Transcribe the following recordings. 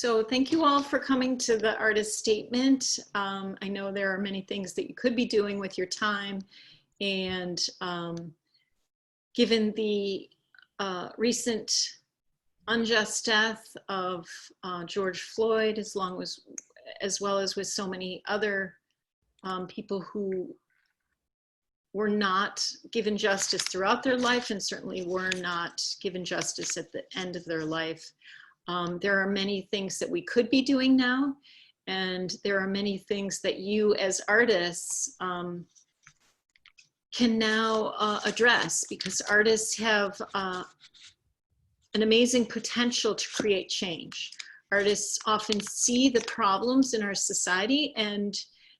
So thank you all for coming to the artist statement. I know there are many things that you could be doing with your time, and given the recent unjust death of George Floyd, as well as with so many other people who were not given justice throughout their life and certainly were not given justice at the end of their life. There are many things that we could be doing now, and there are many things that you as artists can now address, because artists have an amazing potential to create change. Artists often see the problems in our society, and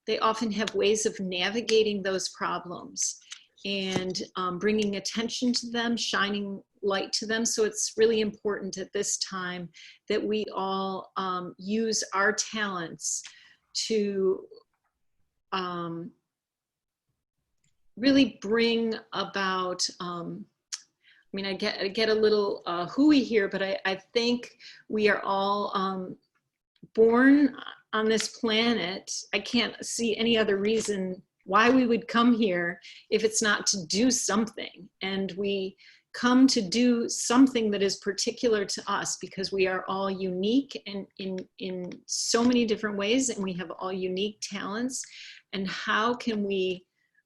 they often have ways of navigating those problems and bringing attention to them, shining light to them. So it's really important at this time that we all use our talents to really bring about, I mean, I get a little hooey here, but I think we are all born on this planet. I can't see any other reason why we would come here if it's not to do something. And we come to do something that is particular to us, because we are all unique and in so many different ways, and we have all unique talents. And how can we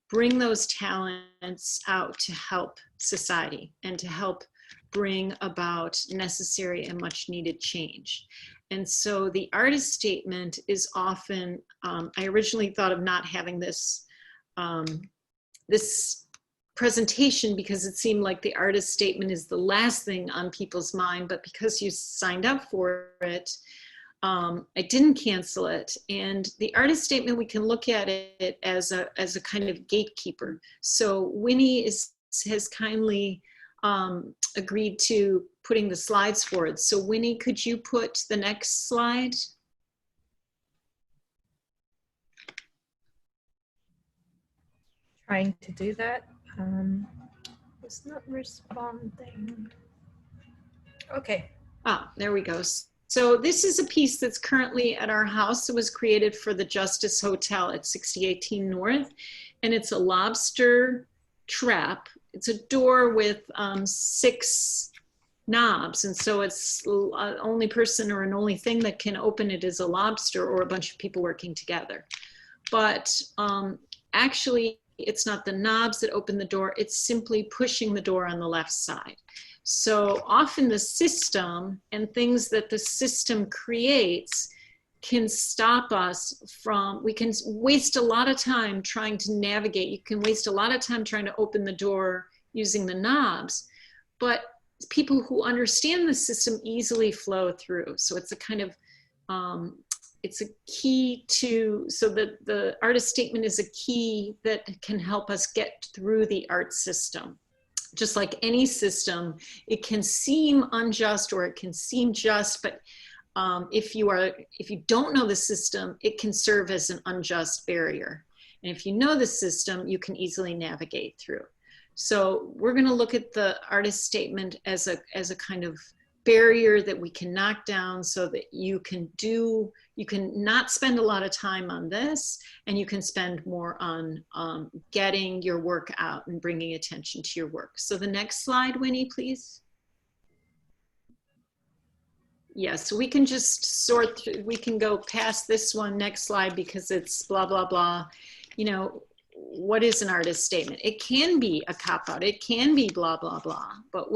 bring those talents out to help society and to help bring about necessary and much needed change? And so the artist statement is often, I originally thought of not having this, this presentation, because it seemed like the artist statement is the last thing on people's mind, but because you signed up for it, I didn't cancel it. And the artist statement, we can look at it as a kind of gatekeeper. So Winnie has kindly agreed to putting the slides forward. So Winnie, could you put the next slide? Trying to do that. It's not responding. Okay. Ah, there we go. So this is a piece that's currently at our house. It was created for the Justice Hotel at 6018 North, and it's a lobster trap. It's a door with 6 knobs, and so it's only person or an only thing that can open it is a lobster or a bunch of people working together. But actually, it's not the knobs that open the door, it's simply pushing the door on the left side. So often the system and things that the system creates can stop us from, we can waste a lot of time trying to navigate. You can waste a lot of time trying to open the door using the knobs, but people who understand the system easily flow through. So it's a kind of, it's a key to, so that the artist statement is a key that can help us get through the art system. Just like any system, it can seem unjust or it can seem just, but if you don't know the system, it can serve as an unjust barrier. And if you know the system, you can easily navigate through. So we're going to look at the artist statement as a kind of barrier that we can knock down, so that you can not spend a lot of time on this, and you can spend more on getting your work out and bringing attention to your work. So the next slide, Winnie, please. Yeah, so we can just sort through, we can go past this one, next slide, because it's blah, blah, blah. You know, what is an artist statement? It can be a cop-out, it can be blah, blah, blah, but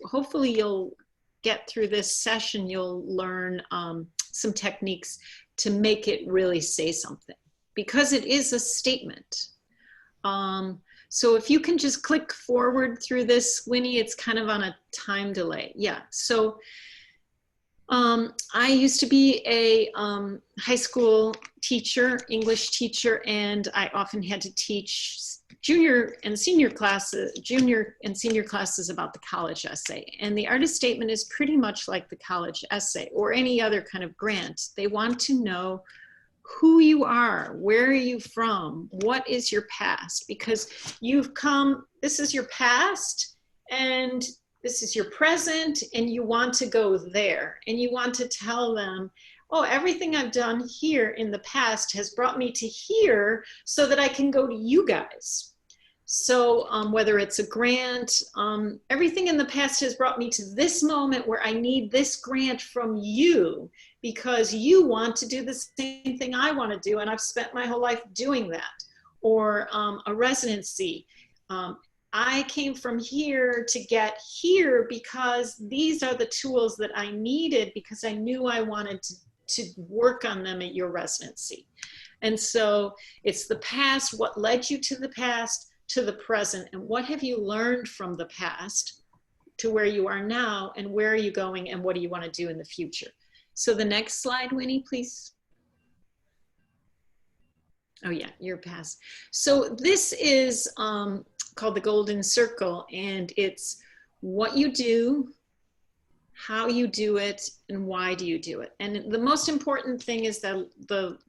hopefully you'll get through this session, you'll learn some techniques to make it really say something, because it is a statement. So if you can just click forward through this, Winnie, it's kind of on a time delay. Yeah, so I used to be a high school teacher, English teacher, and I often had to teach junior and senior classes about the college essay. And the artist statement is pretty much like the college essay or any other kind of grant. They want to know who you are, where are you from, what is your past, because you've come, this is your past, and this is your present, and you want to go there, and you want to tell them, oh, everything I've done here in the past has brought me to here so that I can go to you guys. So whether it's a grant, everything in the past has brought me to this moment where I need this grant from you because you want to do the same thing I want to do, and I've spent my whole life doing that. Or a residency. I came from here to get here because these are the tools that I needed because I knew I wanted to work on them at your residency. And so it's the past, what led you to the past, to the present, and what have you learned from the past to where you are now, and where are you going, and what do you want to do in the future? So the next slide, Winnie, please. Oh yeah, your past. So this is called the Golden Circle, and it's what you do, how you do it, and why do you do it. And the most important thing is the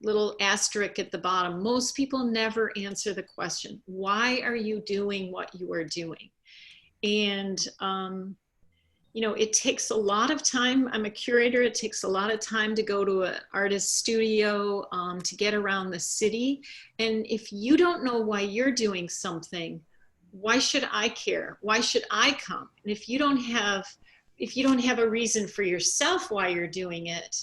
little asterisk at the bottom. Most people never answer the question, why are you doing what you are doing? And you know, it takes a lot of time. I'm a curator. It takes a lot of time to go to an artist studio, to get around the city. And if you don't know why you're doing something, why should I care? Why should I come? And if you don't have a reason for yourself why you're doing it,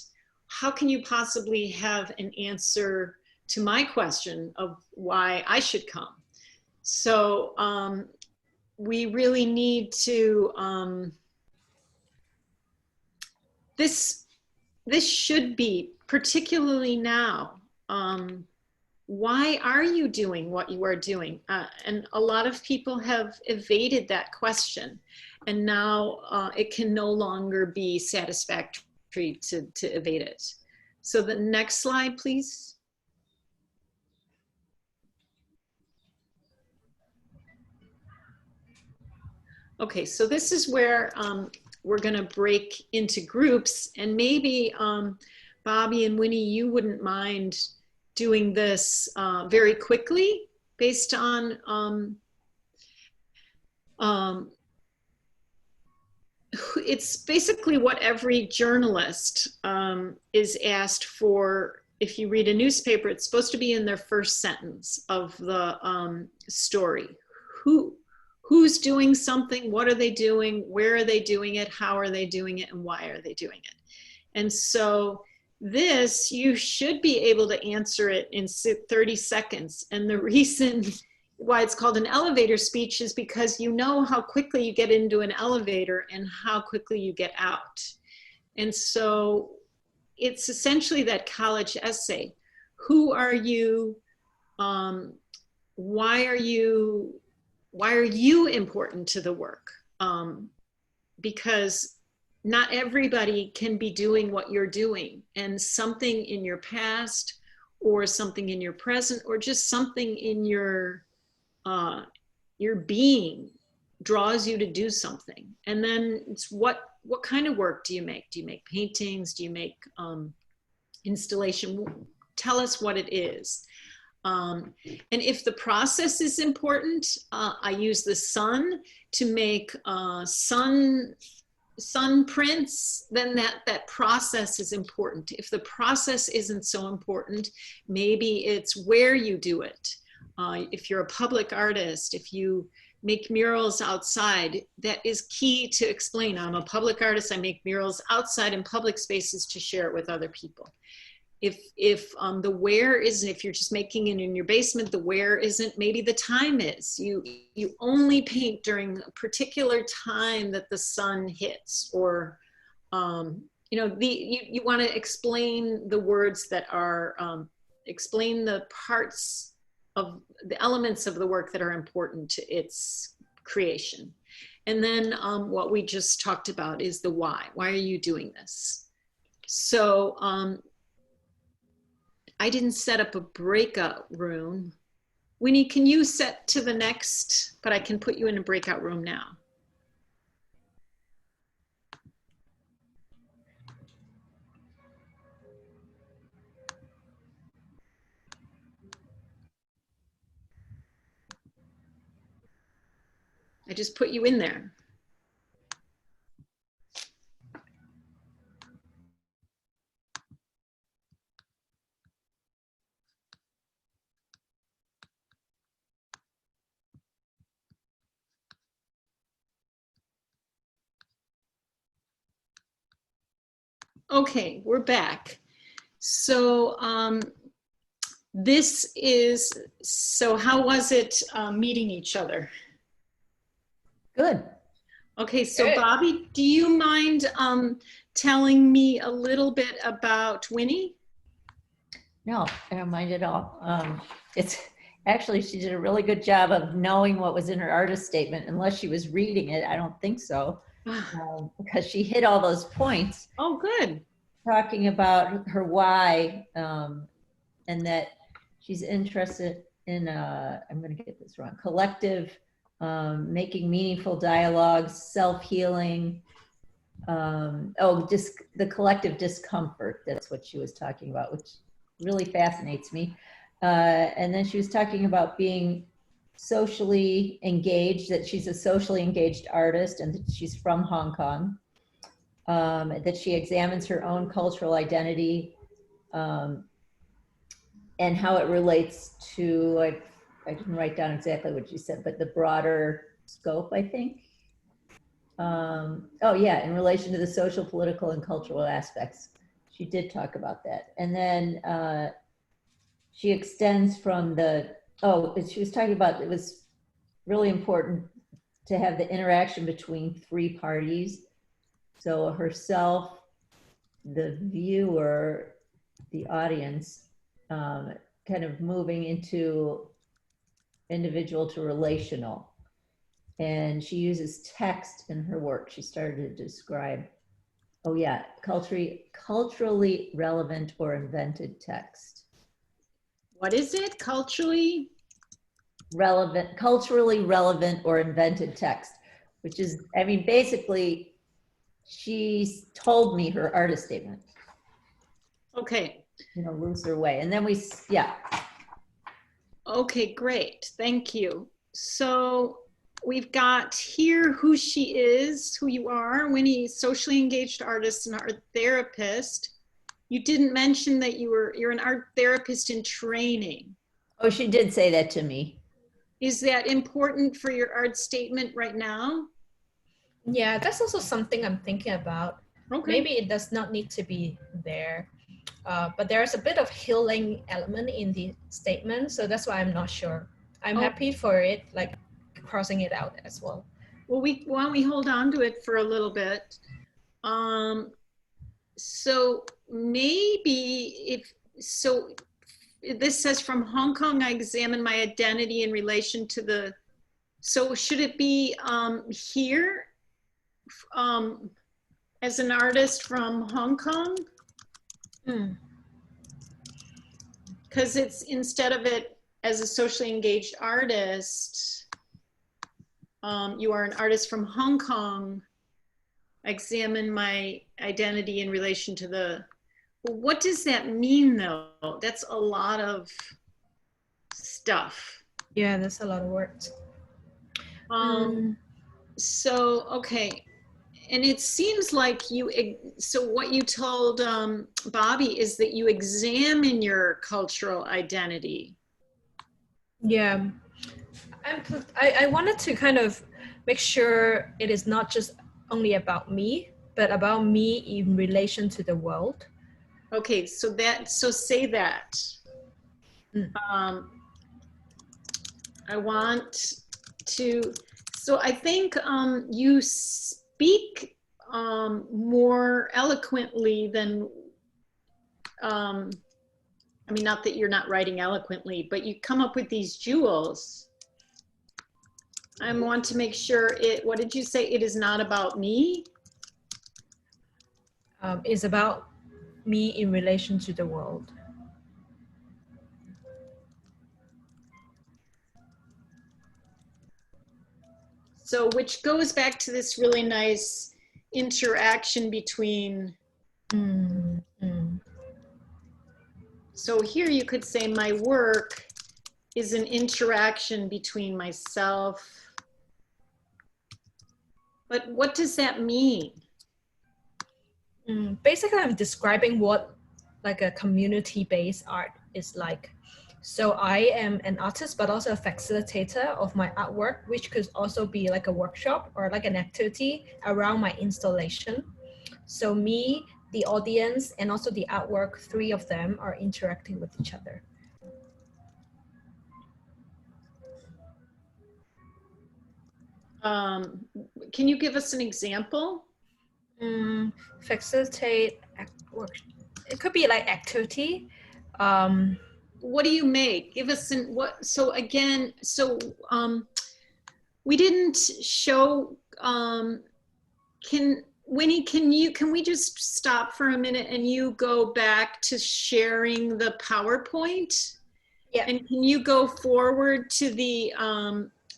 how can you possibly have an answer to my question of why I should come? So we really need to, this should be, particularly now, why are you doing what you are doing? And a lot of people have evaded that question, and now it can no longer be satisfactory to evade it. So the next slide, please. Okay, so this is where we're going to break into groups, and maybe Bobby and Winnie, you wouldn't mind doing this very quickly based on it's basically what every journalist is asked for. If you read a newspaper, it's supposed to be in their first sentence of the story. Who's doing something? What are they doing? Where are they doing it? How are they doing it? And why are they doing it? And so this, you should be able to answer it in 30 seconds. And the reason why it's called an elevator speech is because you know how quickly you get into an elevator and how quickly you get out. And so it's essentially that college essay. Who are you? Why are you important to the work? Because not everybody can be doing what you're doing, and something in your past or something in your present or just something in your being draws you to do something. And then it's what kind of work do you make? Do you make paintings? Do you make installation? Tell us what it is. And if the process is important, I use the sun to make sun prints, then that process is important. If the process isn't so important, maybe it's where you do it. If you're a public artist, if you make murals outside, that is key to explain. I'm a public artist, I make murals outside in public spaces to share it with other people. If the where isn't, if you're just making it in your basement, the where isn't, maybe the time is. You only paint during a particular time that the sun hits, or you know, you want to explain the words that are, explain the parts of the elements of the work that are important to its creation. And then what we just talked about is the why. Why are you doing this? So I didn't set up a breakout room. Winnie, can you set to the next, but I can put you in a breakout room now. I just put you in there. Okay, we're back. So so how was it meeting each other? Good. Okay, so Good. Bobby, do you mind telling me a little bit about Winnie? No, I don't mind at all. It's actually, she did a really good job of knowing what was in her artist statement, unless she was reading it. I don't think so, because she hit all those points, Oh, good. talking about her why, and that she's interested in, I'm going to get this wrong, collective, making meaningful dialogues, self-healing, just the collective discomfort. That's what she was talking about, which really fascinates me. And then she was talking about being socially engaged, that she's a socially engaged artist and that she's from Hong Kong, that she examines her own cultural identity, and how it relates to, I didn't write down exactly what she said, but the broader scope, I think. Oh yeah, in relation to the social, political, and cultural aspects. She did talk about that. And then she extends from she was talking about, it was really important to have the interaction between three parties. So herself, the viewer, the audience, kind of moving into individual to relational. And she uses text in her work. She started to describe, oh yeah, culturally relevant or invented text. What is it? Culturally Relevant or invented text, which is, I mean, basically, she's told me her artist statement. Okay. In a looser way. And then yeah. Okay, great. Thank you. So we've got here who she is, who you are, Winnie, socially engaged artist and art therapist. You didn't mention that you're an art therapist in training. Oh, she did say that to me. Is that important for your art statement right now? Yeah, that's also something I'm thinking about. Okay. Maybe it does not need to be there, but there's a bit of healing element in the statement, so that's why I'm not sure. I'm happy for it, like crossing it out as well. Well, why don't we hold on to it for a little bit? So maybe this says, from Hong Kong, I examine my identity in relation to the, so should it be here as an artist from Hong Kong? Because it's, instead of it as a socially engaged artist, you are an artist from Hong Kong. I examine my identity in relation to the, well, what does that mean though? That's a lot of stuff. Yeah, that's a lot of words. So, okay. And it seems like so what you told Bobby is that you examine your cultural identity. Yeah. I wanted to kind of make sure it is not just only about me, but about me in relation to the world. Okay, so say that. I want to, so I think you speak more eloquently than, I mean, not that you're not writing eloquently, but you come up with these jewels. I want to make sure what did you say? It is not about me? It's about me in relation to the world. So, which goes back to this really nice interaction between. So here you could say my work is an interaction between myself. But what does that mean? Basically, I'm describing what like a community-based art is like. So I am an artist, but also a facilitator of my artwork, which could also be like a workshop or like an activity around my installation. So me the audience and also the artwork, three of them are interacting with each other. Can you give us an example? Facilitate work. It could be like activity. What do you make? Give us what, so again, so we didn't show, Winnie, can we just stop for a minute and you go back to sharing the PowerPoint? Yeah. And can you go forward to the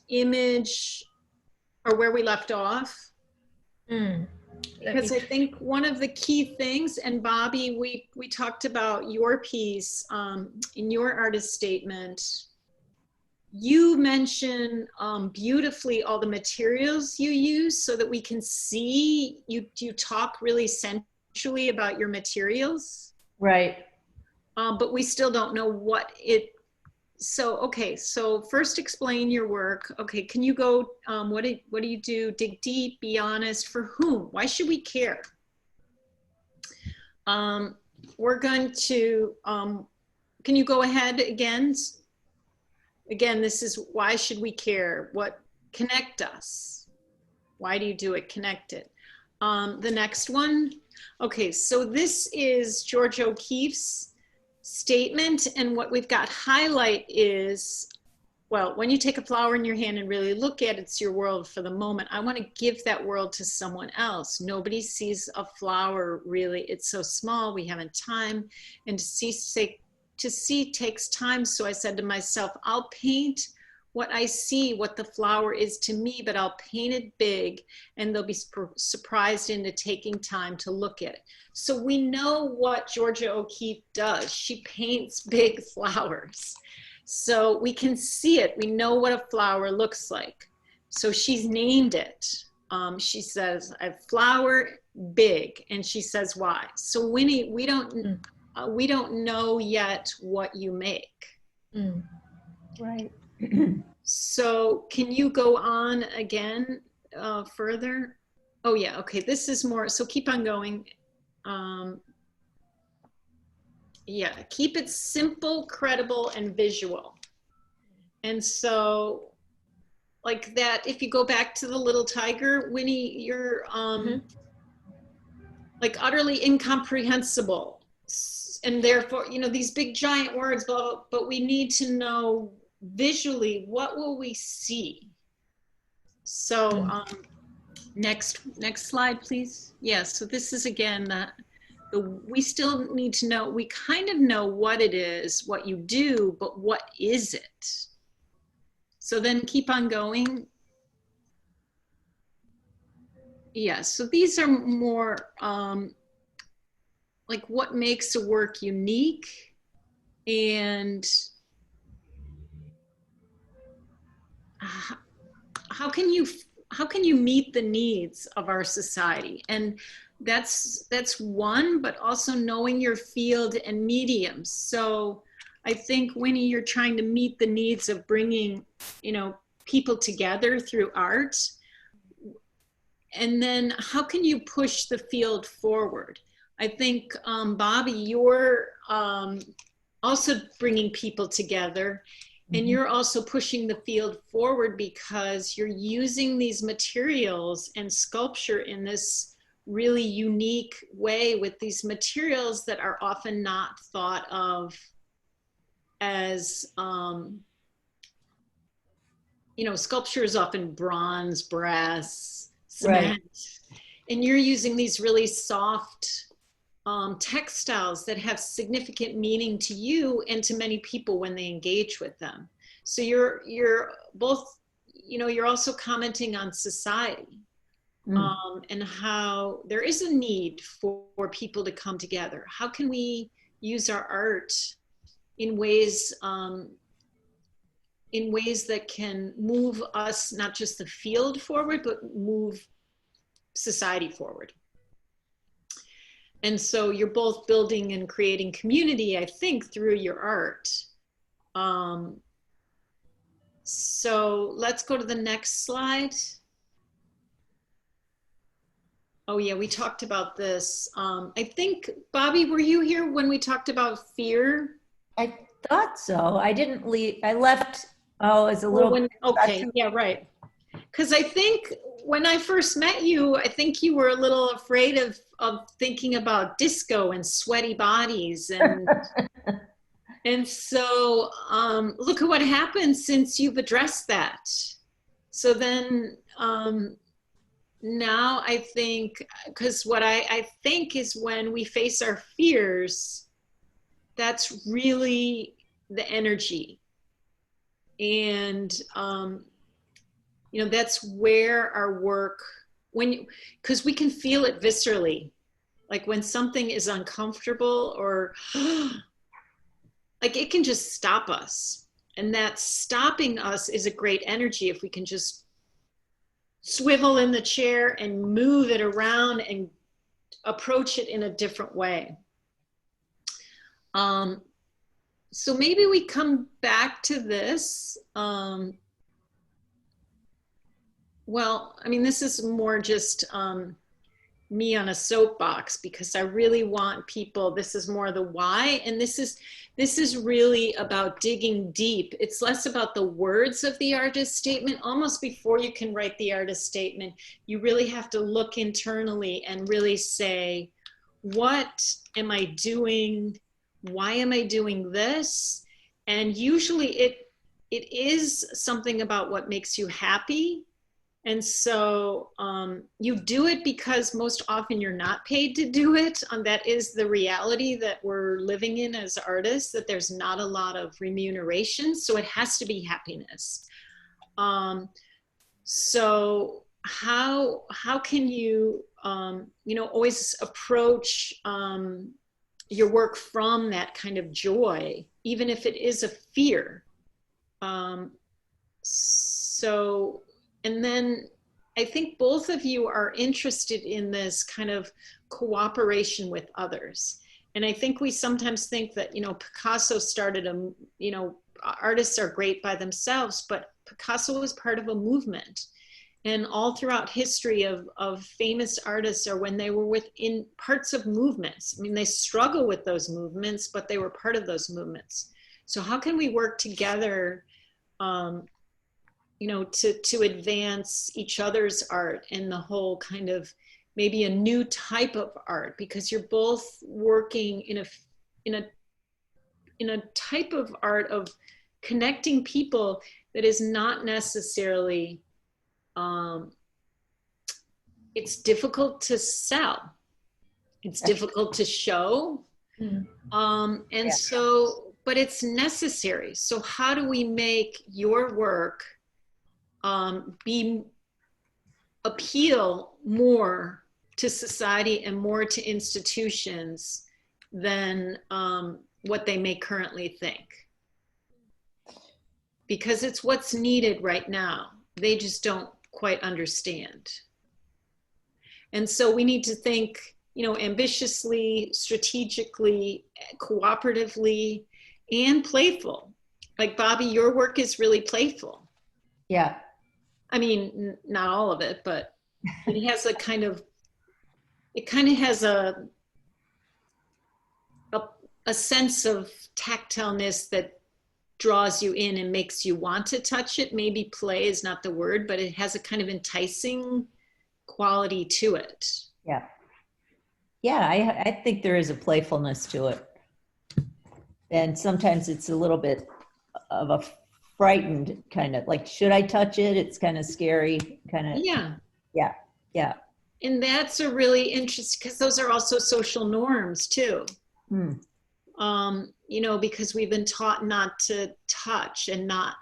image or where we left off? Because I think one of the key things, and Bobby, we talked about your piece in your artist statement. You mention beautifully all the materials you use so that we can see, you talk really sensually about your materials. Right. But we still don't know what it, so, okay, so first explain your work. Okay, can you go, what do you do? Dig deep, be honest, for whom? Why should we care? We're going to, can you go ahead again? Again, this is why should we care? What connect us? Why do you do it? Connect it. The next one. Okay, so this is George O'Keeffe's statement, and what we've got highlight is, well, when you take a flower in your hand and really look at it, it's your world for the moment. I want to give that world to someone else. Nobody sees a flower really. It's so small, we haven't time, and to see takes time. So I said to myself, I'll paint what I see, what the flower is to me, but I'll paint it big and they'll be surprised into taking time to look at it. So we know what Georgia O'Keeffe does. She paints big flowers. So we can see it. We know what a flower looks like. So she's named it. She says, a flower big, and she says why. So Winnie, we don't know yet what you make. Right. So can you go on again further? Oh yeah, okay, this is more, so keep on going. Yeah, keep it simple, credible, and visual. And so like that, if you go back to the little tiger, Winnie, you're like utterly incomprehensible. And therefore, you know, these big giant words, but we need to know visually, what will we see? So next slide, please. Yeah, so this is again, we still need to know, we kind of know what it is, what you do, but what is it? So then keep on going. Yeah, so these are more like what makes a work unique, and how can you meet the needs of our society? And that's one, but also knowing your field and mediums. So I think, Winnie, you're trying to meet the needs of bringing, you know, people together through art. And then how can you push the field forward? I think, Bobby, you're also bringing people together, and you're also pushing the field forward because you're using these materials and sculpture in this really unique way with these materials that are often not thought of as, you know, sculpture is often bronze, brass, cement, right. And you're using these really soft textiles that have significant meaning to you and to many people when they engage with them. So you're both, you know, you're also commenting on society and how there is a need for people to come together. How can we use our art in ways that can move us, not just the field forward, but move society forward? And so you're both building and creating community, I think, through your art. So let's go to the next slide. Oh yeah, we talked about this. I think, Bobby, were you here when we talked about fear? I thought so. I didn't leave. I left. Oh, it's a Or little. when, okay, yeah, right. Because I think when I first met you, I think you were a little afraid of thinking about disco and sweaty bodies. And so look at what happened since you've addressed that. So then now I think, because what I think is when we face our fears, that's really the energy. And that's where our work, because we can feel it viscerally, like when something is uncomfortable or like it can just stop us, and that stopping us is a great energy if we can just swivel in the chair and move it around and approach it in a different way. So maybe we come back to this. Well, I mean, this is more just me on a soapbox, because I really want people, this is more the why, and this is really about digging deep. It's less about the words of the artist statement. Almost before you can write the artist statement, you really have to look internally and really say, what am I doing? Why am I doing this? And usually it is something about what makes you happy. And so you do it because most often you're not paid to do it. That is the reality that we're living in as artists, that there's not a lot of remuneration. So it has to be happiness. So how can you, always approach your work from that kind of joy, even if it is a fear? And then I think both of you are interested in this kind of cooperation with others. And I think we sometimes think that, Picasso started artists are great by themselves, but Picasso was part of a movement. And all throughout history of famous artists are when they were within parts of movements. I mean, they struggle with those movements, but they were part of those movements. So how can we work together to advance each other's art and the whole kind of maybe a new type of art, because you're both working in a type of art of connecting people that is not necessarily, it's difficult to sell. It's difficult to show. But it's necessary. So how do we make your work appeal more to society and more to institutions than what they may currently think? Because it's what's needed right now. They just don't quite understand. And so we need to think, ambitiously, strategically, cooperatively, and playful. Like Bobby, your work is really playful. Yeah. I mean, not all of it, but it has a sense of tactileness that draws you in and makes you want to touch it. Maybe play is not the word, but it has a kind of enticing quality to it. Yeah. Yeah, I think there is a playfulness to it. And sometimes it's a little bit of a frightened kind of, like, should I touch it? It's kind of scary, kind of. Yeah. Yeah. Yeah. And that's a really interesting, because those are also social norms too. Because we've been taught not to touch and not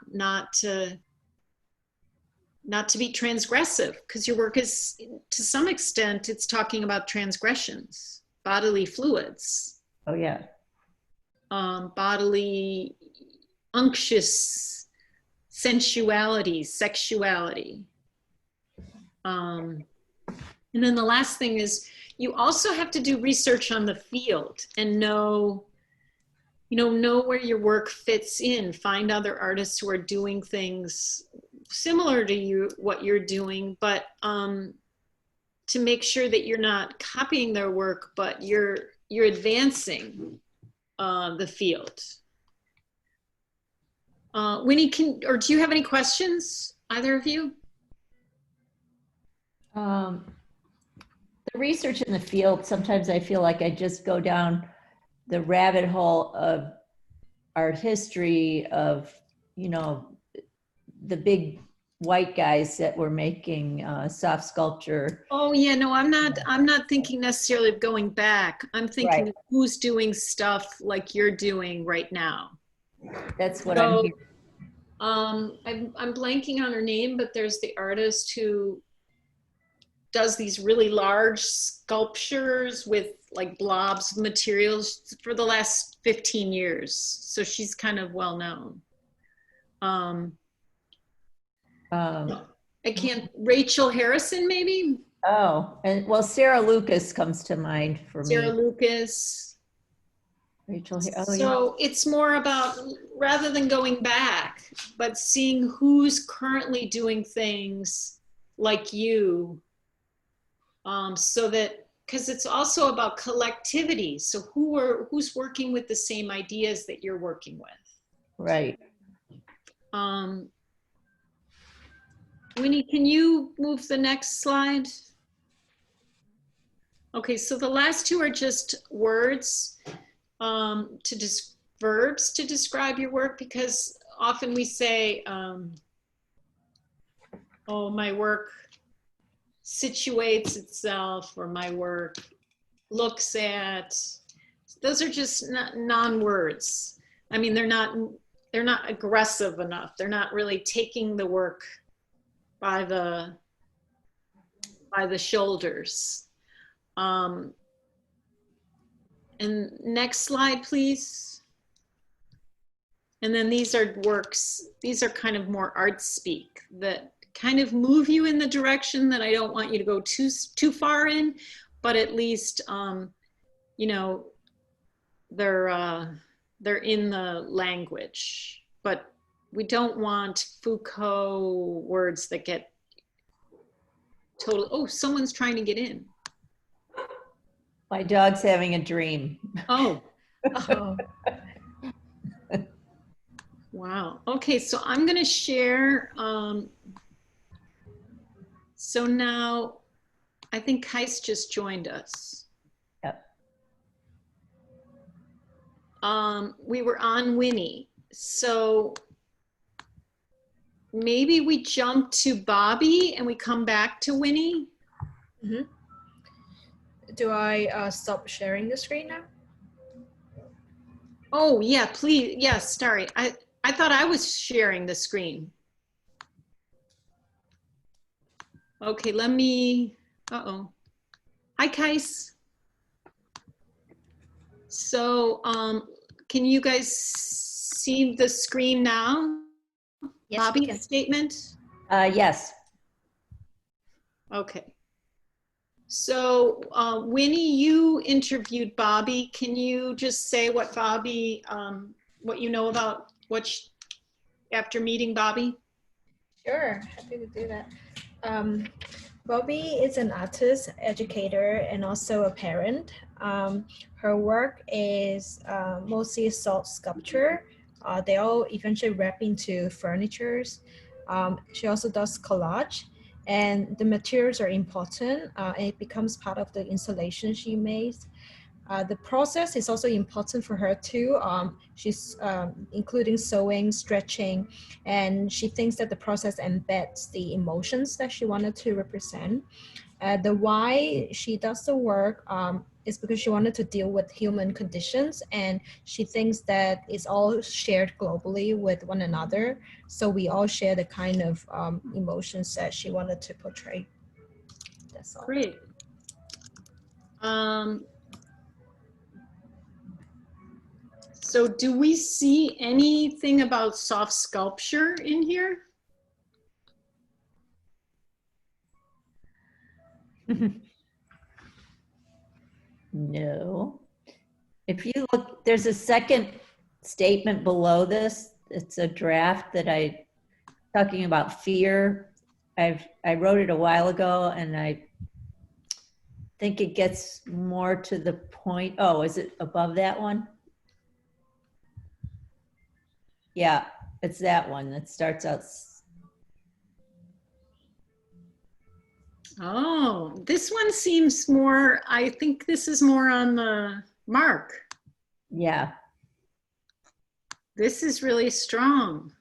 to be transgressive, because your work is, to some extent, it's talking about transgressions, bodily fluids. Oh yeah. Bodily unctuous sensuality, sexuality. And then the last thing is, you also have to do research on the field and know where your work fits in. Find other artists who are doing things similar to what you're doing, but to make sure that you're not copying their work, but you're advancing the field. Winnie, do you have any questions, either of you? The research in the field, sometimes I feel like I just go down the rabbit hole of art history of, you know, the big white guys that were making soft sculpture. Oh yeah, no, I'm not thinking necessarily of going back. I'm thinking of who's doing stuff like you're doing right now. That's what I'm hearing. I'm blanking on her name, but there's the artist who does these really large sculptures with like blobs of materials for the last 15 years. So she's kind of well known. I can't, Rachel Harrison maybe? Oh, and well, Sarah Lucas comes to mind for me. Sarah Lucas. Rachel, so it's more about, rather than going back, but seeing who's currently doing things like you, so that, because it's also about collectivity. So who's working with the same ideas that you're working with? Right. Winnie, can you move the next slide? Okay, so the last two are just words, verbs to describe your work, because often we say, oh, my work situates itself, or my work looks at. Those are just non-words. I mean, they're not aggressive enough. They're not really taking the work by the shoulders. And next slide, please. And then these are works, these are kind of more art speak that kind of move you in the direction that I don't want you to go too far in, but at least, you know, they're in the language, but we don't want Foucault words that get total, oh, someone's trying to get in. My dog's having a dream. Oh. Oh. Wow. Okay, so I'm going to share. So now I think Kais just joined us. Yep. We were on Winnie. So maybe we jump to Bobby and we come back to Winnie. Mm-hmm. Do I stop sharing the screen now? Oh yeah, please. Yes, sorry. I thought I was sharing the screen. Okay, let me, uh-oh. Hi, Kais. So can you guys see the screen now? Yes, Bobby's statement? Yes. Okay. So Winnie, you interviewed Bobby. Can you just say what Bobby, what you know about after meeting Bobby? Sure, happy to do that. Bobby is an artist, educator, and also a parent. Her work is mostly soft sculpture. They all eventually wrap into furnitures. She also does collage, and the materials are important. And it becomes part of the installation she makes. The process is also important for her too. She's including sewing, stretching, and she thinks that the process embeds the emotions that she wanted to represent. The why she does the work is because she wanted to deal with human conditions, and she thinks that it's all shared globally with one another. So we all share the kind of emotions that she wanted to portray. That's all. Great. So do we see anything about soft sculpture in here? No. If you look, there's a second statement below this. It's a draft that talking about fear. I wrote it a while ago, and I think it gets more to the point. Oh, is it above that one? Yeah, it's that one that starts out. Oh, this one seems more, I think this is more on the mark. Yeah. This is really strong.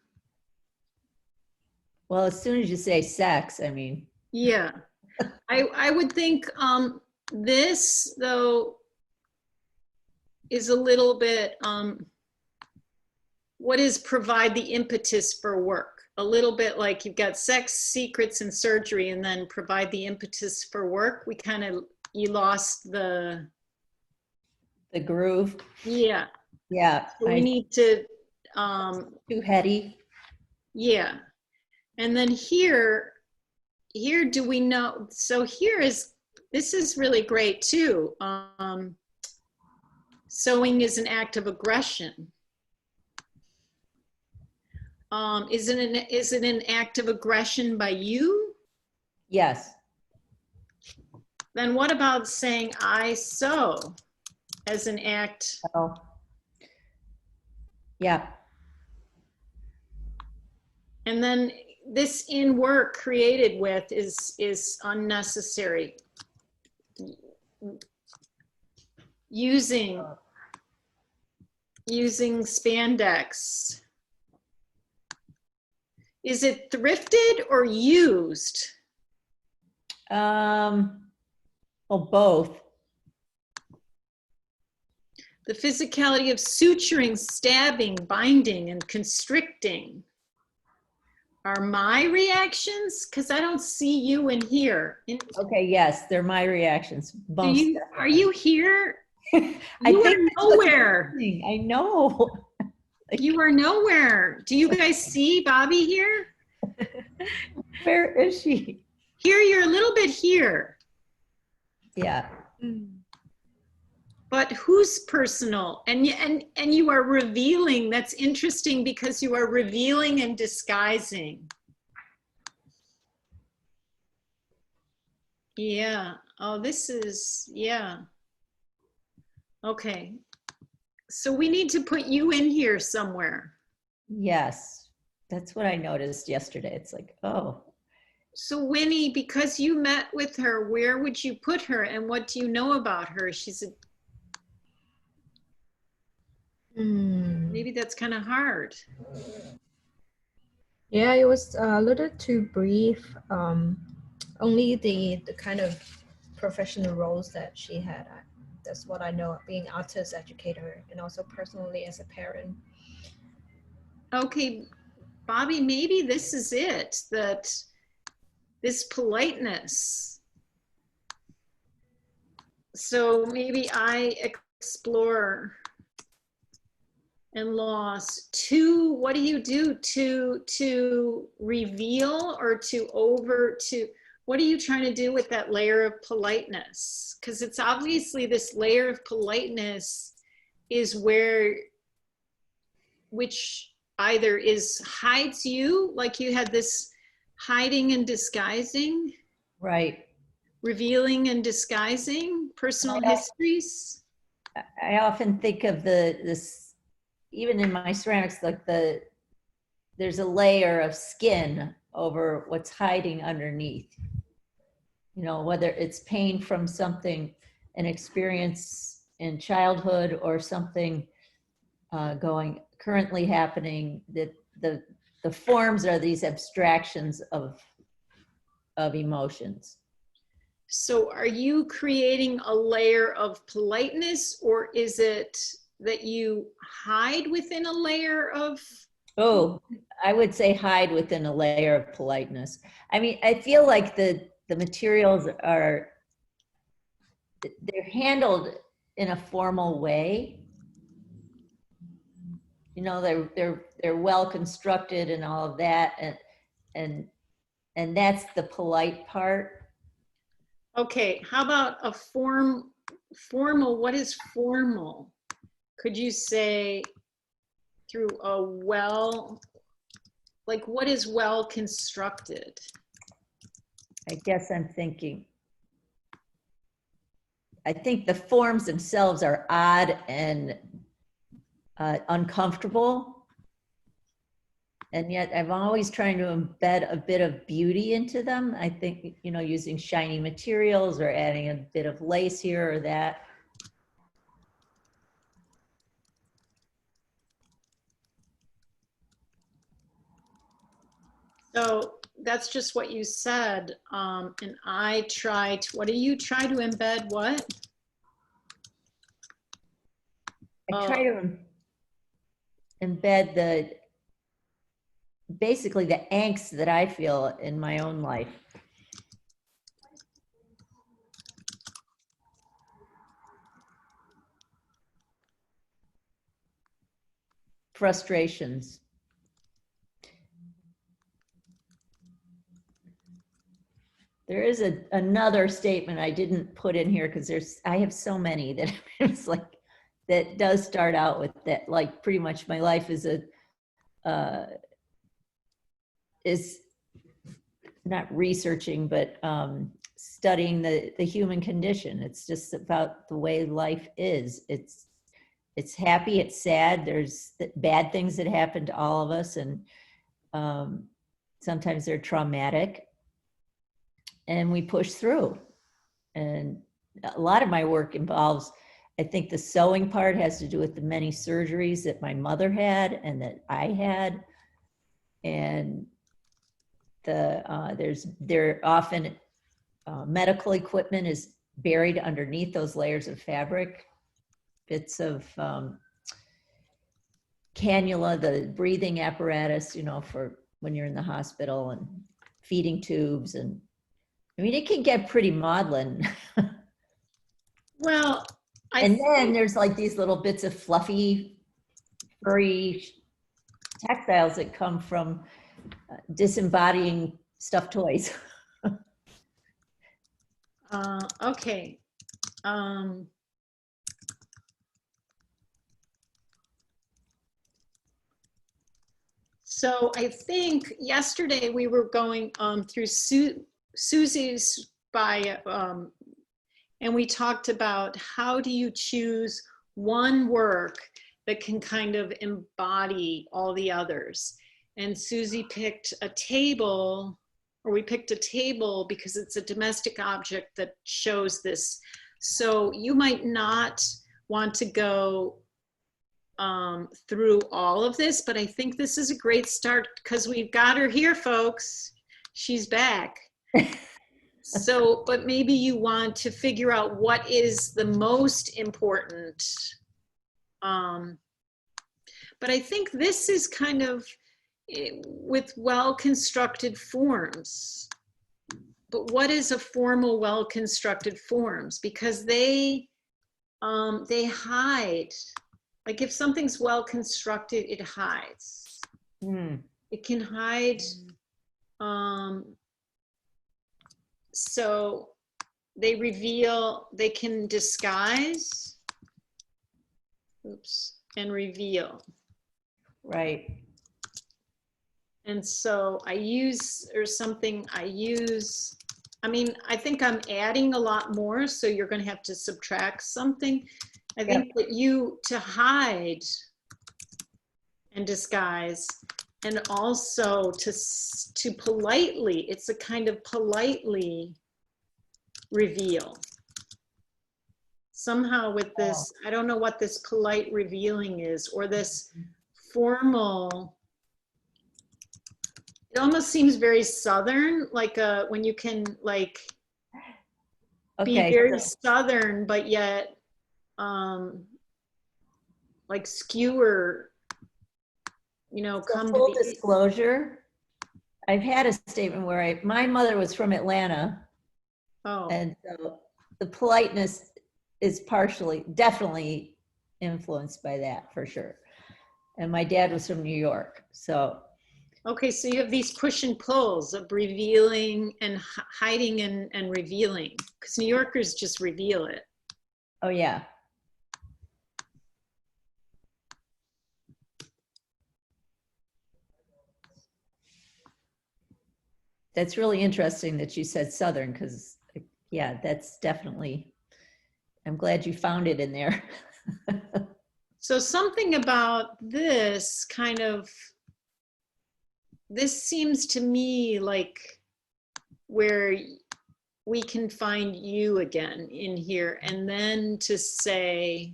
Well, as soon as you say sex, I mean. Yeah. I would think this, though, is a little bit, what is provide the impetus for work? A little bit like you've got sex, secrets, and surgery, and then provide the impetus for work. We kind of, you lost the groove. Yeah. Yeah. So we need to, too heady. yeah. And then here do we know, so this is really great too. Sewing is an act of aggression. Is it an act of aggression by you? Yes. Then what about saying I sew as an act? Oh. Yeah. And then this in work created with is unnecessary. Using spandex. Is it thrifted or used? Well, both. The physicality of suturing, stabbing, binding, and constricting are my reactions, because I don't see you in here. Okay, yes, they're my reactions. Are you here? I You think are nowhere. I know. You are nowhere. Do you guys see Bobby here? Where is she? Here, you're a little bit here. Yeah. But who's personal? And you are revealing. That's interesting because you are revealing and disguising. Yeah. Oh, this is, yeah. Okay. So we need to put you in here somewhere. Yes. That's what I noticed yesterday. It's like, oh. So Winnie, because you met with her, where would you put her and what do you know about her? She's a, maybe that's kind of hard. Yeah, it was a little too brief. Only the kind of professional roles that she had. That's what I know, being artist, educator, and also personally as a parent. Okay, Bobby, maybe this is it, that this politeness. So maybe I explore and loss to, what do you do to reveal or what are you trying to do with that layer of politeness? Because it's obviously this layer of politeness is which either hides you, like you had this hiding and disguising. Right. Revealing and disguising personal histories. I often think of this, even in my ceramics, like there's a layer of skin over what's hiding underneath. You know, whether it's pain from something, an experience in childhood or something currently happening, that the forms are these abstractions of emotions. So are you creating a layer of politeness, or is it that you hide within a layer of? Oh, I would say hide within a layer of politeness. I mean, I feel like the materials they're handled in a formal way. You know, they're well constructed and all of that, and that's the polite part. Okay, how about a formal, what is formal? Could you say through a like what is well constructed? I guess I'm thinking. I think the forms themselves are odd and uncomfortable. And yet I'm always trying to embed a bit of beauty into them. I think, you know, using shiny materials or adding a bit of lace here or that. So that's just what you said. And I try to, what do you try to embed what? I try to embed basically the angst that I feel in my own life. Frustrations. There is another statement I didn't put in here because I have so many that it's like, that does start out with that, like pretty much my life is is not researching, but studying the human condition. It's just about the way life is. It's happy, it's sad. There's bad things that happen to all of us, and sometimes they're traumatic, and we push through. And a lot of my work involves, I think the sewing part has to do with the many surgeries that my mother had and that I had. And there often medical equipment is buried underneath those layers of fabric, bits of cannula, the breathing apparatus, you know, for when you're in the hospital, and feeding tubes. And I mean, it can get pretty maudlin. Well, and then there's like these little bits of fluffy, furry textiles that come from disembodying stuffed toys. Okay. So I think yesterday we were going through Susie's bio, and we talked about how do you choose one work that can kind of embody all the others. And Susie picked a table, or we picked a table because it's a domestic object that shows this. So you might not want to go through all of this, but I think this is a great start because we've got her here, folks. She's back. So, but maybe you want to figure out what is the most important. But I think this is kind of with well-constructed forms. But what is a formal, well-constructed forms? Because they hide. Like if something's well-constructed, it hides. It can hide. So they reveal, they can disguise, and reveal. Right. And so I use, I mean, I think I'm adding a lot more, so you're going to have to subtract something. I think that to hide and disguise, and also to politely, it's a kind of politely reveal. Somehow with this, I don't know what this polite revealing is, or this formal, it almost seems very Southern, like when you can like be very Southern, but yet like skewer, you know, so come full to the disclosure. I've had a statement where my mother was from Atlanta. Oh. And so the politeness is definitely influenced by that for sure. And my dad was from New York, so. Okay, so you have these push and pulls of revealing and hiding and revealing, because New Yorkers just reveal it. Oh yeah. That's really interesting that you said Southern, because yeah, that's definitely I'm glad you found it in there. So something about this this seems to me like where we can find you again in here, and then to say,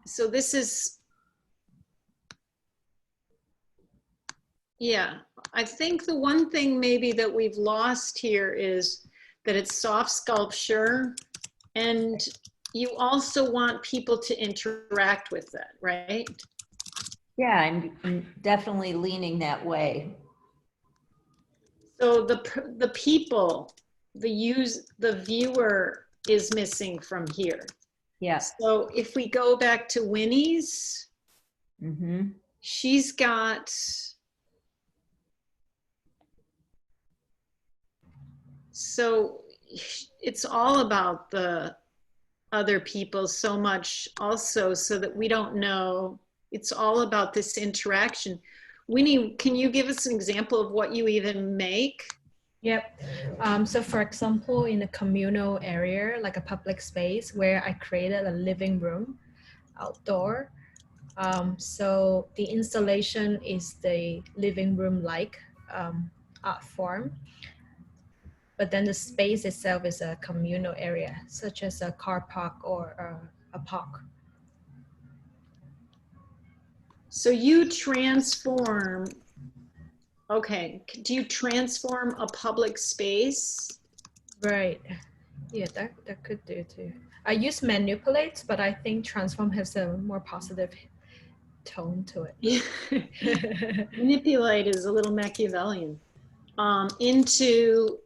so this is, yeah, I think the one thing maybe that we've lost here is that it's soft sculpture, and you also want people to interact with it, right? Yeah, I'm definitely leaning that way. So the people, the viewer is missing from here. Yeah. So if we go back to Winnie's, she's got, so it's all about the other people so much also, so that we don't know, it's all about this interaction. Winnie, can you give us an example of what you even make? Yep. So for example, in a communal area, like a public space where I created a living room outdoor. So the installation is the living room-like art form. But then the space itself is a communal area, such as a car park or a park. So you transform, okay, do you transform a public space? Right. Yeah, that could do too. I use manipulate, but I think transform has a more positive tone to it. Manipulate is a little Machiavellian. Into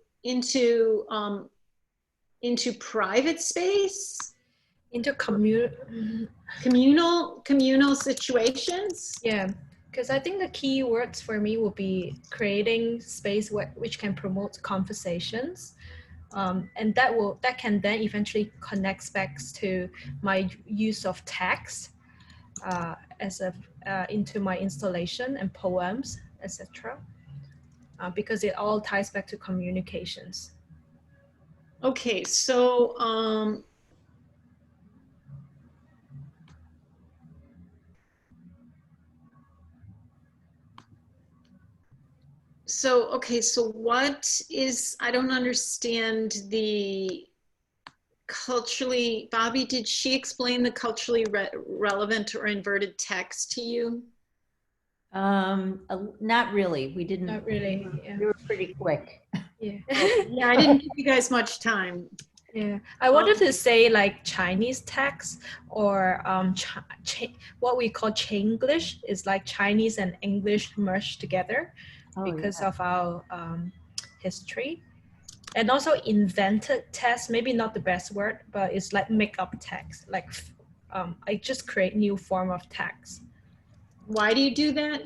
private space, Into communal situations. Yeah, because I think the key words for me will be creating space which can promote conversations, and that can then eventually connect back to my use of text into my installation and poems, etc. Because it all ties back to communications. Okay, so so what is, I don't understand the culturally, Bobby, did she explain the culturally relevant or inverted text to you? Not really. We didn't. Not really. We were pretty quick. Yeah. Yeah, I didn't give you guys much time. Yeah, I wanted to say like Chinese text or what we call Chinglish is like Chinese and English merged together because of our history. And also invented text, maybe not the best word, but it's like make up text. Like I just create new form of text. Why do you do that?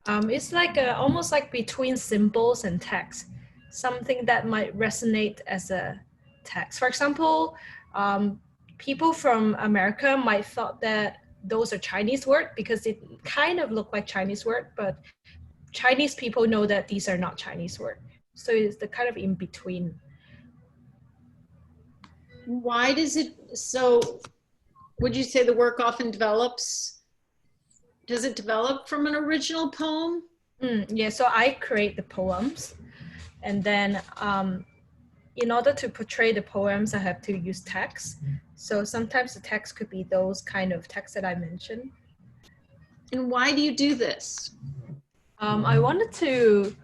It's like almost like between symbols and text, something that might resonate as a text. For example, people from America might thought that those are Chinese words because it kind of look like Chinese word, but Chinese people know that these are not Chinese words. So it's the kind of in between. Why does it, so would you say the work often develops, does it develop from an original poem? Yeah, so I create the poems, and then in order to portray the poems, I have to use text. So sometimes the text could be those kind of texts that I mentioned. And why do you do this? I wanted to,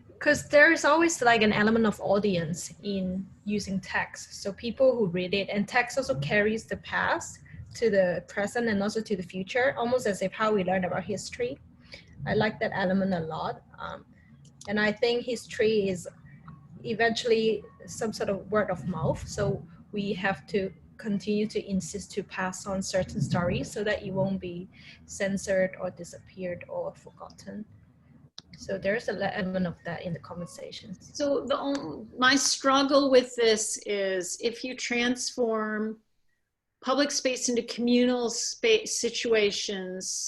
because there is always like an element of audience in using text. So people who read it, and text also carries the past to the present and also to the future, almost as if how we learn about history. I like that element a lot. And I think history is eventually some sort of word of mouth. So we have to continue to insist to pass on certain stories so that it won't be censored or disappeared or forgotten. So there's an element of that in the conversations. So my struggle with this is if you transform public space into communal space situations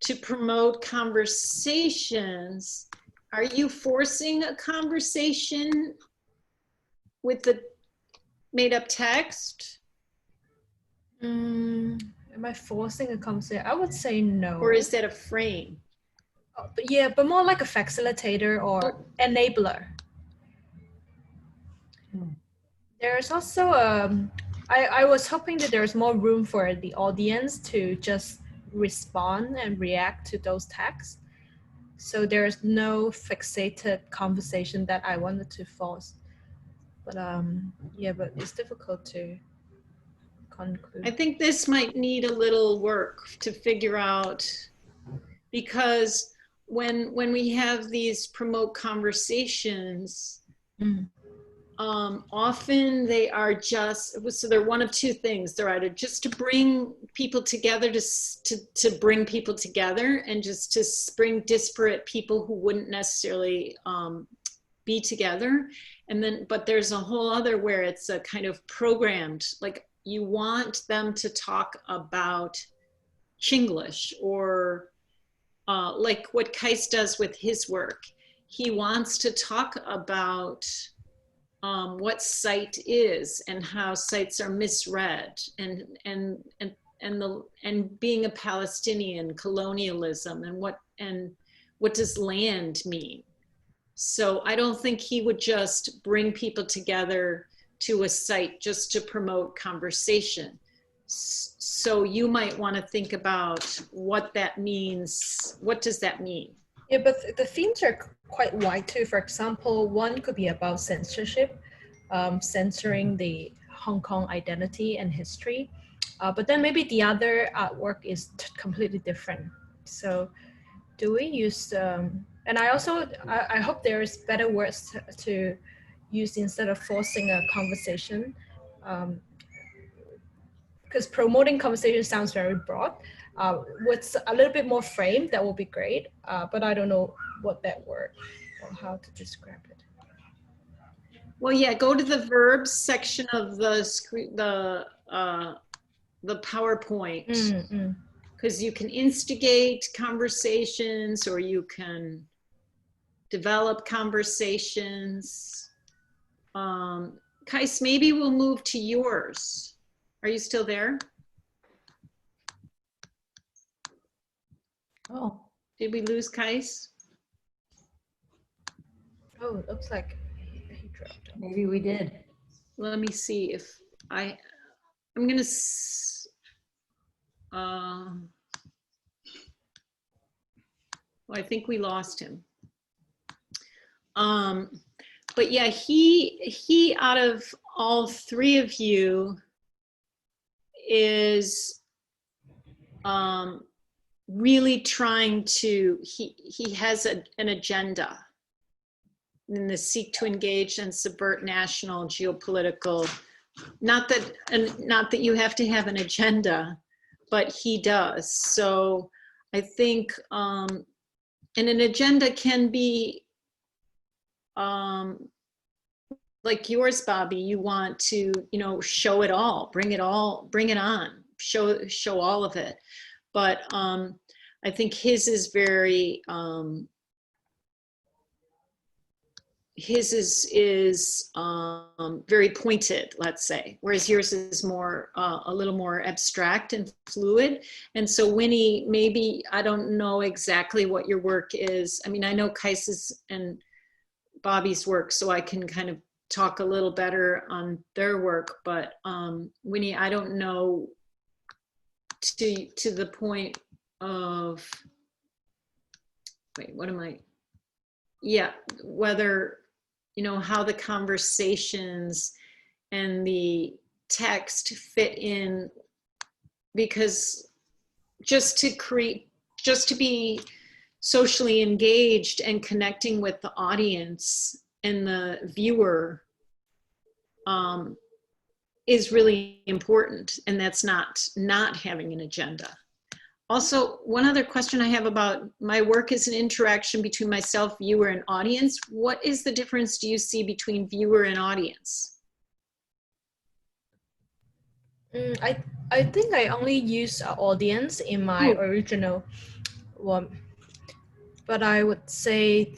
to promote conversations, Are you forcing a conversation with the made up text? Am I forcing a conversation? I would say no. Or is that a frame? But yeah, but more like a facilitator or enabler. There's also I was hoping that there's more room for the audience to just respond and react to those texts. So there's no fixated conversation that I wanted to force. But yeah, but it's difficult to conclude. I think this might need a little work to figure out, because when we have these promote conversations, often they are just, so they're one of two things. They're either just to bring people together, to bring people together, and just to bring disparate people who wouldn't necessarily be together. And then, but there's a whole other where it's a kind of programmed, like you want them to talk about Chinglish, or like what Kais does with his work. He wants to talk about what sight is and how sights are misread, and being a Palestinian, colonialism, and what does land mean. So I don't think he would just bring people together to a site just to promote conversation. So you might want to think about what that means. What does that mean? Yeah, but the themes are quite wide too. For example, one could be about censorship, censoring the Hong Kong identity and history. But then maybe the other artwork is completely different. So do we use, and I also, I hope there's better words to use instead of forcing a conversation. Because promoting conversation sounds very broad. With a little bit more frame, that will be great. But I don't know what that word or how to describe it. Well, yeah, go to the verbs section of the screen, the PowerPoint, because you can instigate conversations, or you can develop conversations. Kais, maybe we'll move to yours. Are you still there? Oh, did we lose Kais? Oh, it looks like he dropped off. maybe we did. Let me see if I'm gonna, well, I think we lost him. But yeah, he out of all three of you is really trying to, he has an agenda in the seek to engage and subvert national geopolitical, not that you have to have an agenda, but he does. So I think, and an agenda can be like yours, Bobby. You want to, show it all, bring it on, show all of it. But I think his is very, very pointed, let's say, whereas yours is more, a little more abstract and fluid. And so Winnie, maybe, I don't know exactly what your work is. I mean, I know Kais's and Bobby's work, so I can kind of talk a little better on their work, but Winnie, I don't know to the point of, wait, what am I? Yeah, whether, how the conversations and the text fit in, because just to be socially engaged and connecting with the audience and the viewer is really important, and that's not having an agenda. Also, one other question I have about my work is an interaction between myself, viewer, and audience. What is the difference do you see between viewer and audience? I think I only use audience in my original one. But I would say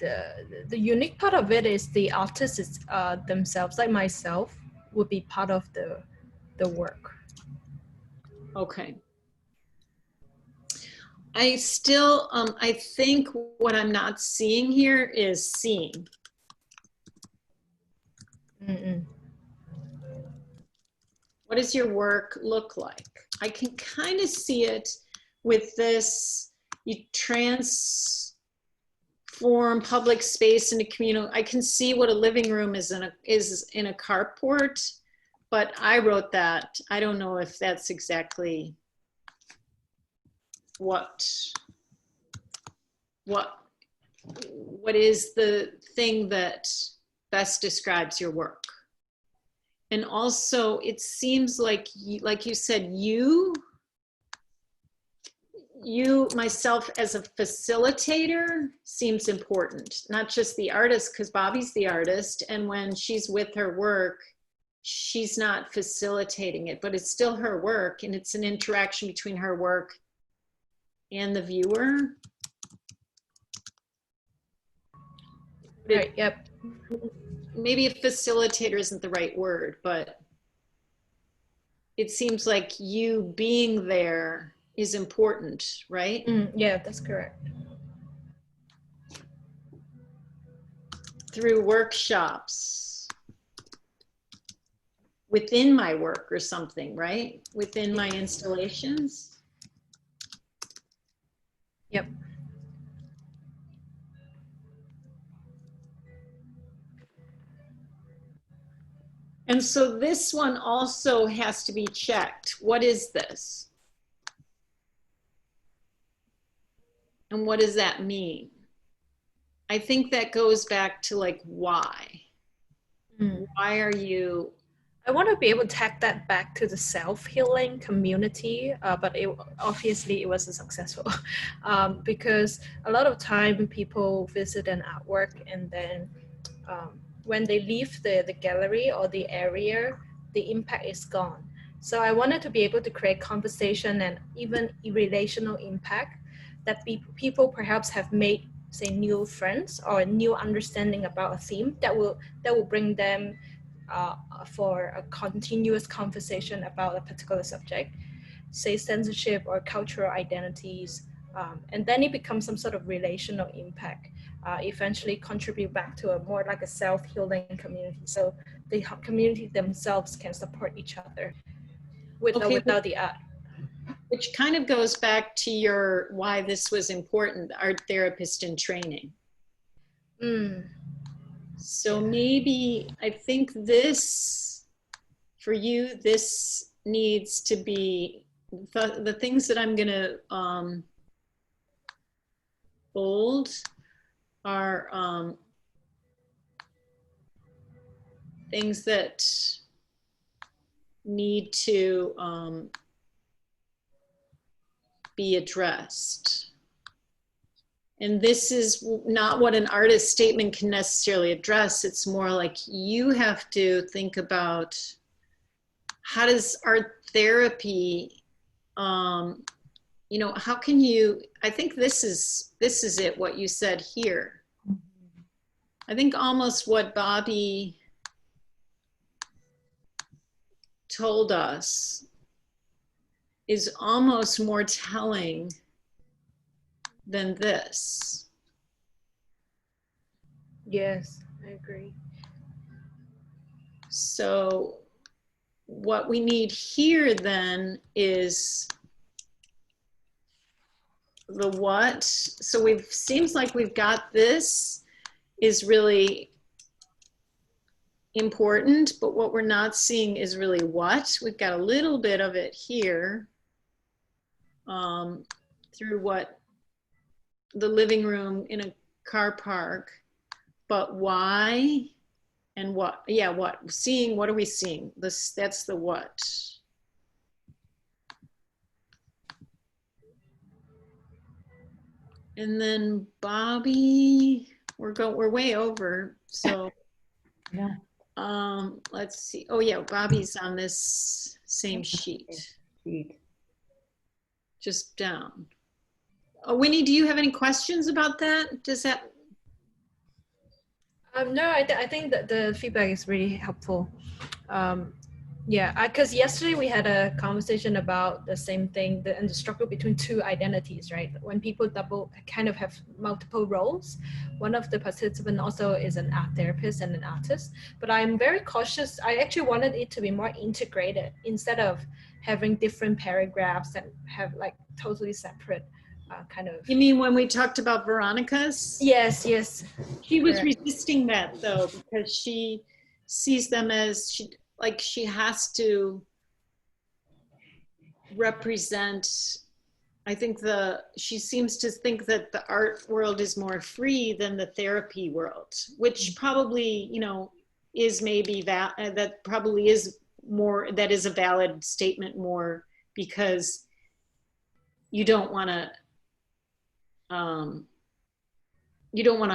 the unique part of it is the artists themselves, like myself, would be part of the work. Okay. I still, I think what I'm not seeing here is seeing. Mm-mm. What does your work look like? I can kind of see it with this, you transform public space into communal. I can see what a living room is in a carport, but I wrote that. I don't know if that's exactly what is the thing that best describes your work. And also, it seems like you said, you, myself as a facilitator seems important, not just the artist, because Bobby's the artist. And when she's with her work, she's not facilitating it, but it's still her work. And it's an interaction between her work and the viewer. Right, yep. Maybe a facilitator isn't the right word, but it seems like you being there is important, right? Yeah, that's correct. Through workshops within my work or something, right? Within my installations. Yep. And so this one also has to be checked. What is this? And what does that mean? I think that goes back to like, why? Why are you? I want to be able to tag that back to the self-healing community, but obviously it wasn't successful because a lot of time people visit an artwork and then when they leave the gallery or the area, the impact is gone. So I wanted to be able to create conversation and even relational impact that people perhaps have made, say, new friends or a new understanding about a theme that will bring them for a continuous conversation about a particular subject, say censorship or cultural identities, and then it becomes some sort of relational impact, eventually contribute back to a more like a self-healing community. So the community themselves can support each other with or without the art. Which kind of goes back to your why this was important, art therapist in training. So maybe I think this, for you, this needs to be the things that I'm going to bold are things that need to be addressed. And this is not what an artist statement can necessarily address. It's more like you have to think about how does art therapy, you know, how can you, I think this is it, what you said here. I think almost what Bobby told us is almost more telling than this. Yes, I agree. So what we need here then is the what. So seems like we've got this is really important, but what we're not seeing is really what. We've got a little bit of it here through what the living room in a car park, but why and what? Yeah, what? Seeing, what are we seeing? That's the what. And then Bobby, we're way over. So Yeah. Let's see. Oh yeah, Bobby's on this same sheet. Just down. Winnie, do you have any questions about that? Does that? No, I think that the feedback is really helpful. Yeah, because yesterday we had a conversation about the same thing, and the struggle between two identities, right? When people kind of have multiple roles. One of the participants also is an art therapist and an artist, but I'm very cautious. I actually wanted it to be more integrated instead of having different paragraphs and have like totally separate kind of. You mean when we talked about Veronica's? Yes, yes. She was Correct. resisting that though, because she sees them as she has to represent. I think she seems to think that the art world is more free than the therapy world, which probably, is maybe that probably is more, that is a valid statement more, because you don't want to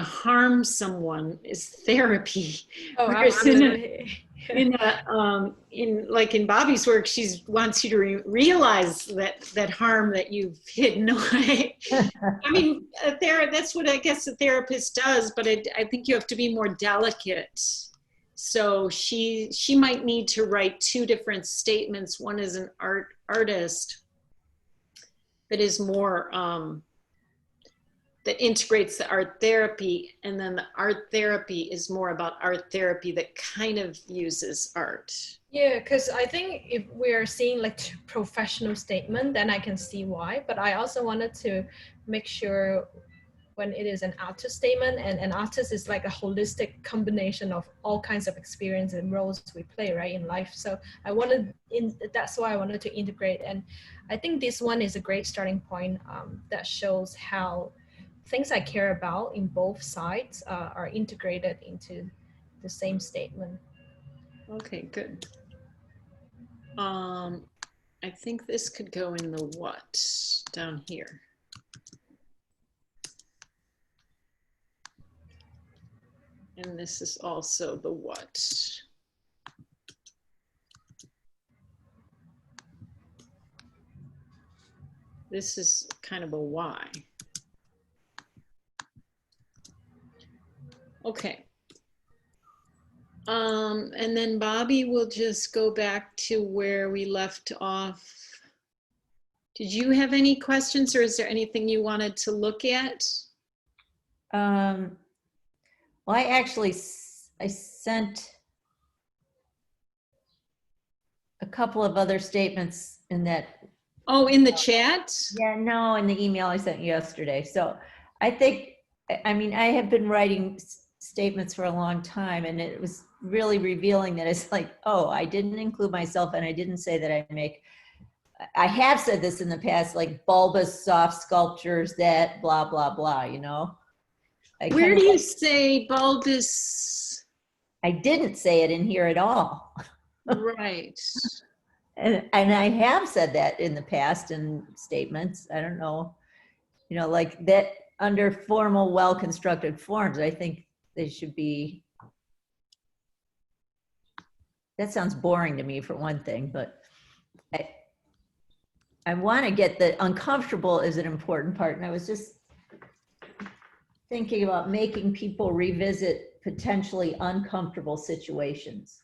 harm someone is therapy. Oh, Whereas absolutely. in Bobby's work, she wants you to realize that harm that you've hidden away. I mean, that's what I guess a therapist does, but I think you have to be more delicate. So she might need to write two different statements. One is an artist that is more that integrates the art therapy, and then the art therapy is more about art therapy that kind of uses art. Yeah, because I think if we're seeing like professional statement, then I can see why. But I also wanted to make sure when it is an artist statement, and an artist is like a holistic combination of all kinds of experience and roles we play, right, in life. So that's why I wanted to integrate. And I think this one is a great starting point that shows how things I care about in both sides are integrated into the same statement. Okay, good. I think this could go in the what down here. And this is also the what. This is kind of a why. Okay. And then Bobby will just go back to where we left off. Did you have any questions, or is there anything you wanted to look at? Well, I sent a couple of other statements in that. Oh, in the chat? Yeah, no, in the email I sent you yesterday. So I think, I mean, I have been writing statements for a long time, and it was really revealing that it's like, oh, I didn't include myself, and I didn't say that I have said this in the past, like bulbous soft sculptures that blah, blah, blah, Where do you say bulbous? I didn't say it in here at all. Right. And I have said that in the past in statements. I don't know, like that under formal, well-constructed forms, I think they should be. That sounds boring to me for one thing, but I want to get the uncomfortable is an important part. And I was just thinking about making people revisit potentially uncomfortable situations.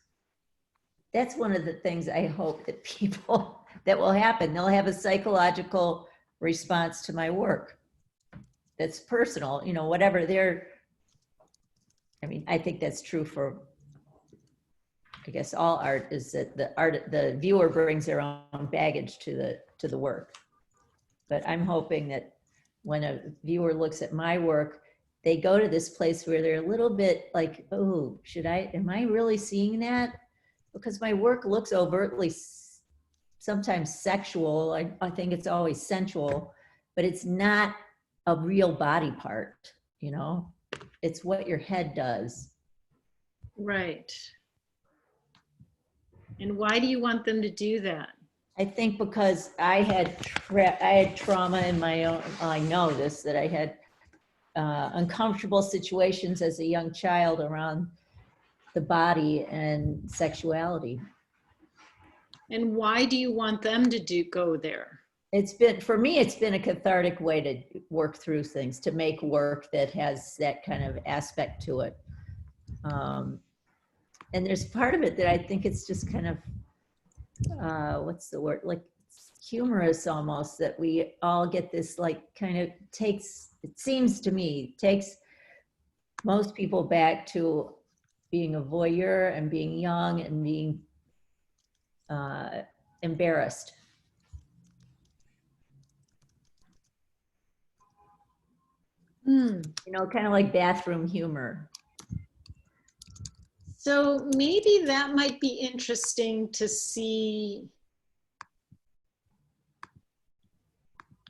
That's one of the things I hope that will happen. They'll have a psychological response to my work that's personal, whatever I think that's true for, I guess, all art, is that the viewer brings their own baggage to the work. But I'm hoping that when a viewer looks at my work, they go to this place where they're a little bit like, oh, am I really seeing that? Because my work looks overtly sometimes sexual. I think it's always sensual, but it's not a real body part, it's what your head does. Right. And why do you want them to do that? I think because I had trauma in my own, I know this, that I had uncomfortable situations as a young child around the body and sexuality. And why do you want them to go there? it's been, for me, it's been a cathartic way to work through things, to make work that has that kind of aspect to it. And there's part of it that I think it's just kind of, what's the word? Like humorous almost, that we all get this, like, kind of takes, it seems to me, takes most people back to being a voyeur and being young and being embarrassed. You know, kind of like bathroom humor. So maybe that might be interesting to see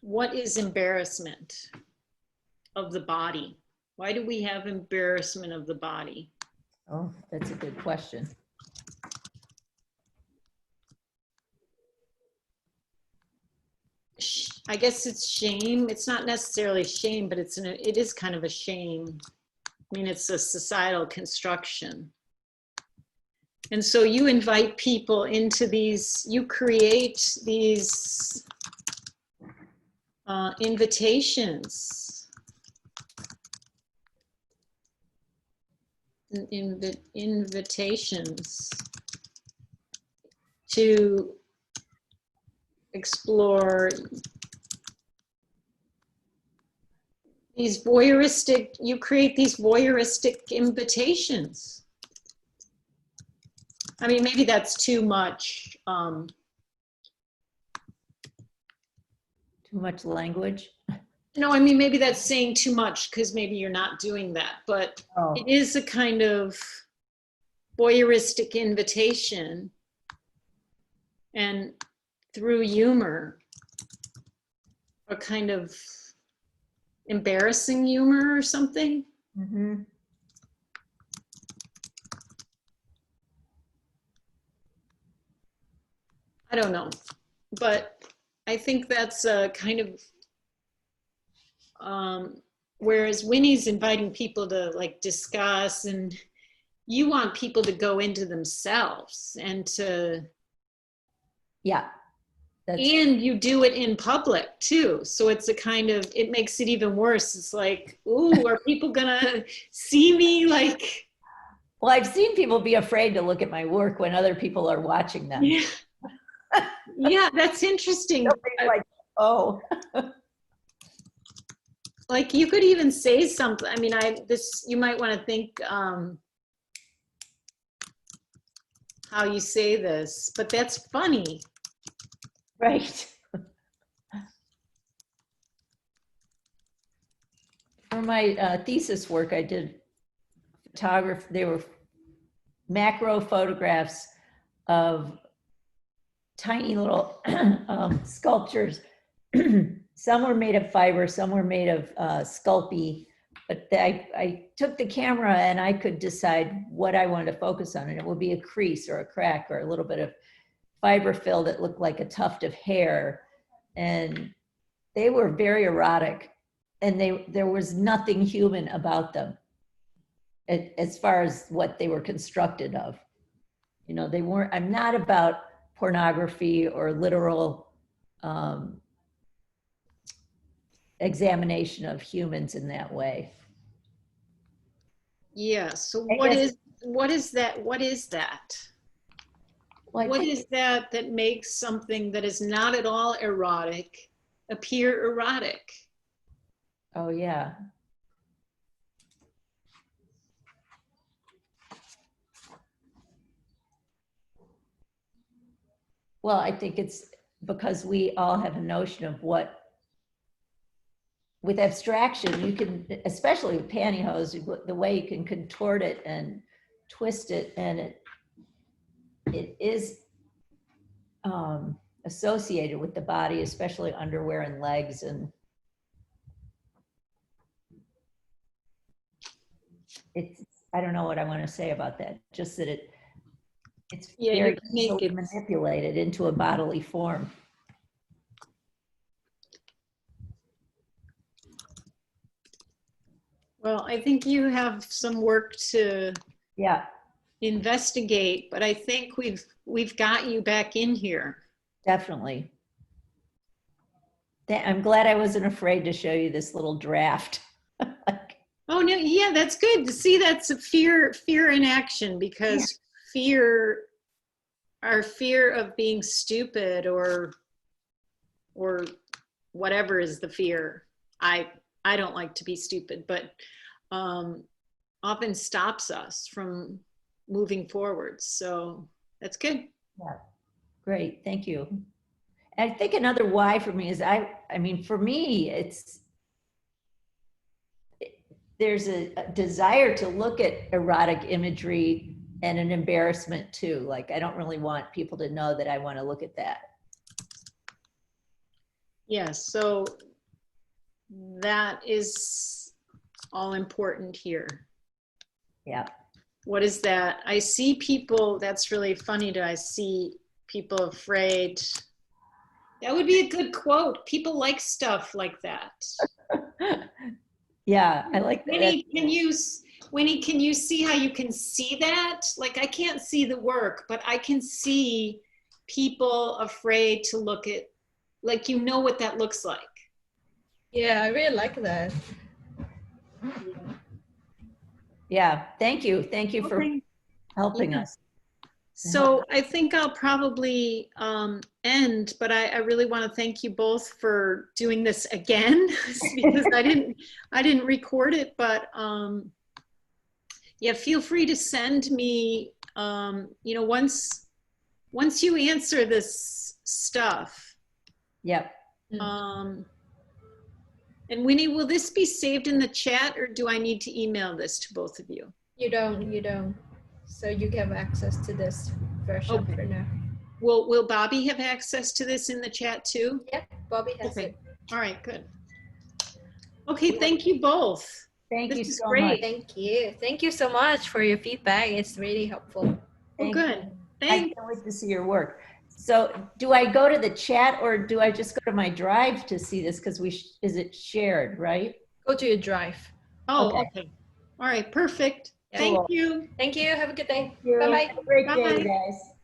what is embarrassment of the body. Why do we have embarrassment of the body? Oh, that's a good question. I guess it's shame. It's not necessarily shame, but it is kind of a shame. I mean, it's a societal construction. And so you invite people into these, you create these invitations. Invitations to explore these voyeuristic, you create these voyeuristic invitations. I mean, maybe that's too much. Too much language. No, I mean, maybe that's saying too much because maybe you're not doing that, but it is a kind of voyeuristic invitation, and through humor, a kind of embarrassing humor or something. Mm-hmm. I don't know, but I think that's a kind of, whereas Winnie's inviting people to like discuss, and you want people to go into themselves and to, Yeah. and you do it in public too. So it's a kind of, it makes it even worse. It's like, ooh, are people gonna see me? Like, well, I've seen people be afraid to look at my work when other people are watching them. yeah, yeah, that's interesting. Like, oh. Like you could even say something. I mean, you might want to think how you say this, but that's funny. Right. For my thesis work, I did photography. They were macro photographs of tiny little sculptures. Some were made of fiber, some were made of Sculpey, but I took the camera and I could decide what I wanted to focus on, and it would be a crease or a crack or a little bit of fiber fill that looked like a tuft of hair. And they were very erotic, and there was nothing human about them as far as what they were constructed of. You know, they weren't, I'm not about pornography or literal examination of humans in that way. Yeah. So what is that? What is that? Well, what is that that makes something that is not at all erotic appear erotic? Oh, yeah. Well, I think it's because we all have a notion of what, with abstraction, you can, especially with pantyhose, the way you can contort it and twist it, and it is associated with the body, especially underwear and legs. And it's, I don't know what I want to say about that, just that it's very easily manipulated into a bodily form. Well, I think you have some work to investigate, but I think we've got you back in here. Definitely. I'm glad I wasn't afraid to show you this little draft. Oh no, yeah, that's good to see. That's a fear in action, because our fear of being stupid or whatever is the fear. I don't like to be stupid, but often stops us from moving forward. So that's good. Yeah, great, thank you. I think another why for me is I mean, for me, there's a desire to look at erotic imagery and an embarrassment too. Like, I don't really want people to know that I want to look at that. Yes, so that is all important here. Yeah. What is that? I see people, that's really funny I see people afraid. That would be a good quote. People like stuff like that. Yeah, I like that. Winnie, can you see how you can see that? Like, I can't see the work, but I can see people afraid to look at, like, you know what that looks like. Yeah, I really like that. Yeah, thank you. Thank you for helping us. So I think I'll probably end, but I really want to thank you both for doing this again because I didn't record it, but yeah, feel free to send me, you know, once you answer this stuff. Yep. And Winnie, will this be saved in the chat, or do I need to email this to both of you? You don't. So you have access to this version for now. Will Bobby have access to this in the chat too? Yep, Bobby has it. All right, good. Okay, thank you both. Thank you so great. much. Thank you. Thank you so much for your feedback. It's really helpful. Oh, good. I can't wait to see your work. So do I go to the chat or do I just go to my drive to see this? Because is it shared, right? Go to your drive. Oh, okay. All right, perfect. Yeah. Thank Cool. you. Thank you. Have a good day. Thank you. Bye-bye. Have a great Bye-bye. day, guys.